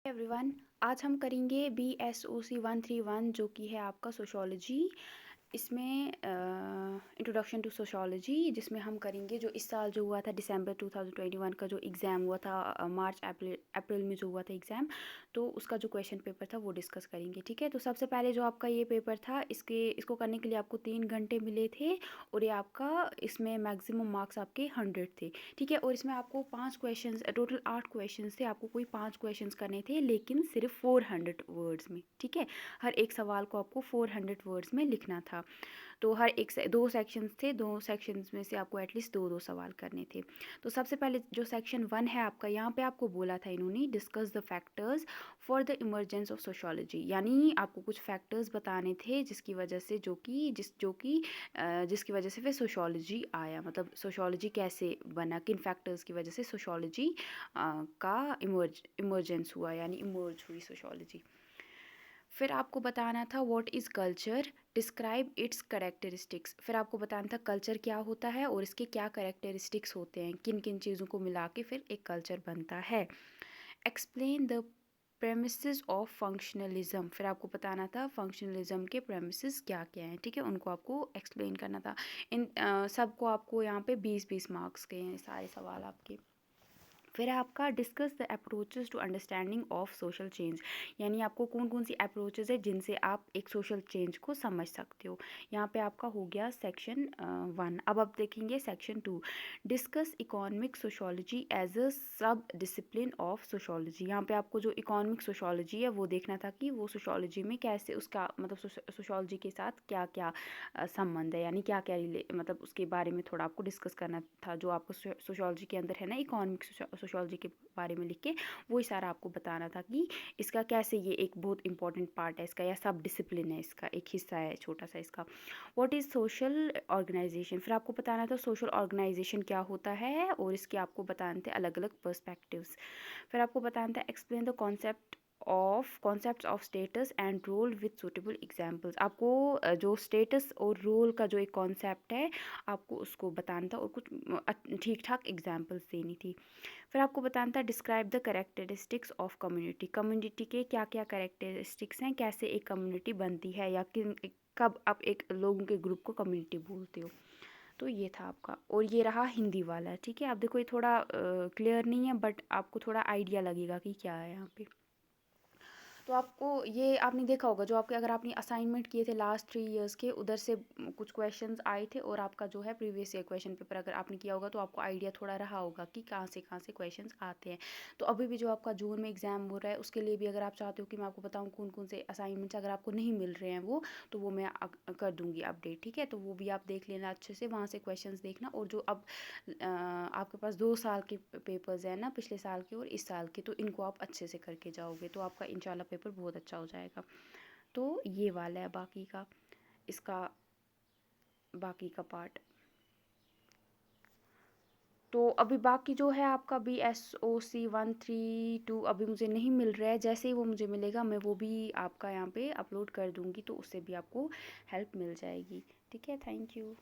Everyone, आज हम करेंगे BSOC 131 जो कि है आपका सोशोलॉजी। इसमें इंट्रोडक्शन टू सोशोलॉजी, जिसमें हम करेंगे जो इस साल जो हुआ था दिसंबर 2021 का जो एग्ज़ाम हुआ था, मार्च अप्रैल में जो हुआ था एग्ज़ाम, तो उसका जो क्वेश्चन पेपर था वो डिस्कस करेंगे। ठीक है, तो सबसे पहले जो आपका ये पेपर था, इसको करने के लिए आपको 3 घंटे मिले थे और ये आपका इसमें मैक्सिमम मार्क्स आपके 100 थे। ठीक है, और इसमें आपको 5 क्वेश्चन, टोटल 8 क्वेश्चन थे, आपको कोई 5 क्वेश्चन करने थे, लेकिन सिर्फ 400 वर्ड्स में। ठीक है, हर एक सवाल को आपको 400 वर्ड्स में लिखना था। तो हर एक से 2 सेक्शंस थे, 2 सेक्शंस में से आपको एटलीस्ट 2-2 सवाल करने थे। तो सबसे पहले जो सेक्शन 1 है आपका, यहाँ पे आपको बोला था इन्होंने discuss the factors for the emergence of sociology, यानी आपको कुछ फैक्टर्स बताने थे जिसकी वजह से जिसकी वजह से फिर सोशोलॉजी आया, मतलब सोशोलॉजी कैसे बना, किन फैक्टर्स की वजह से सोशोलॉजी का इमर्जेंस हुआ, यानी इमर्ज हुई सोशोलॉजी। फिर आपको बताना था what is culture, describe it's characteristics. फिर आपको बताना था कल्चर क्या होता है और इसके क्या करेक्टरिस्टिक्स होते हैं, किन किन चीज़ों को मिला के फिर एक कल्चर बनता है। Explain the premises of functionalism. फिर आपको बताना था फंक्शनलिज्म के प्रेमिसेस क्या क्या हैं। ठीक है, उनको आपको एक्सप्लेन करना था। इन सबको आपको यहाँ पे 20-20 मार्क्स के हैं सारे सवाल आपके। फिर आपका discuss the approaches to understanding of social change, यानी आपको कौन कौन सी अप्रोचेस है जिनसे आप एक सोशल चेंज को समझ सकते हो। यहाँ पे आपका हो गया सेक्शन 1। अब आप देखेंगे section 2, discuss economic sociology as a sub discipline of sociology. यहाँ पे आपको जो इकोनॉमिक सोशोलॉजी है वो देखना था कि वो सोशोलॉजी में कैसे उसका मतलब सोशोलॉजी के साथ क्या क्या संबंध है, यानी क्या क्या मतलब उसके बारे में थोड़ा आपको डिस्कस करना था। जो आपको सोशोलॉजी के अंदर है ना, इकोनॉमिक सोशोलॉजी के बारे में लिख के वही सारा आपको बताना था कि इसका कैसे ये एक बहुत इंपॉर्टेंट पार्ट है इसका, या सब डिसिप्लिन है इसका, एक हिस्सा है छोटा सा इसका। What is social organisation. फिर आपको बताना था सोशल ऑर्गेनाइजेशन क्या होता है और इसके आपको बताने थे अलग अलग पर्सपेक्टिव्स। फिर आपको बताना था explain the concepts of status and role with suitable examples. आपको जो स्टेटस और रोल का जो एक कॉन्सेप्ट है आपको उसको बताना था और कुछ ठीक ठाक एग्जाम्पल्स देनी थी। फिर आपको बताना था describe the characteristics of community. Community के क्या क्या करेक्टरिस्टिक्स हैं, कैसे एक कम्युनिटी बनती है, या कब आप एक लोगों के ग्रुप को कम्युनिटी बोलते हो। तो ये था आपका, और ये रहा हिंदी वाला। ठीक है, आप देखो ये थोड़ा क्लियर नहीं है, बट आपको थोड़ा आइडिया लगेगा कि क्या है यहाँ पे। तो आपको ये आपने देखा होगा जो आपके, अगर आपने असाइनमेंट किए थे लास्ट 3 इयर्स के, उधर से कुछ क्वेश्चंस आए थे, और आपका जो है प्रीवियस ईयर क्वेश्चन पेपर अगर आपने किया होगा तो आपको आइडिया थोड़ा रहा होगा कि कहाँ से क्वेश्चंस आते हैं। तो अभी भी जो आपका जून में एग्ज़ाम हो रहा है उसके लिए भी अगर आप चाहते हो कि मैं आपको बताऊँ कौन कौन से असाइनमेंट्स अगर आपको नहीं मिल रहे हैं वो, तो वो मैं कर दूँगी अपडेट। ठीक है, तो वो भी आप देख लेना अच्छे से, वहाँ से क्वेश्चन देखना। और जो अब आपके पास 2 साल के पेपर्स हैं ना, पिछले साल के और इस साल के, तो इनको आप अच्छे से करके जाओगे तो आपका इंशाल्लाह पेपर बहुत अच्छा हो जाएगा। तो ये वाला है बाकी का, इसका बाकी का पार्ट। तो अभी बाकी जो है आपका BSOC 132 अभी मुझे नहीं मिल रहा है, जैसे ही वो मुझे मिलेगा मैं वो भी आपका यहाँ पे अपलोड कर दूँगी, तो उससे भी आपको हेल्प मिल जाएगी। ठीक है, थैंक यू।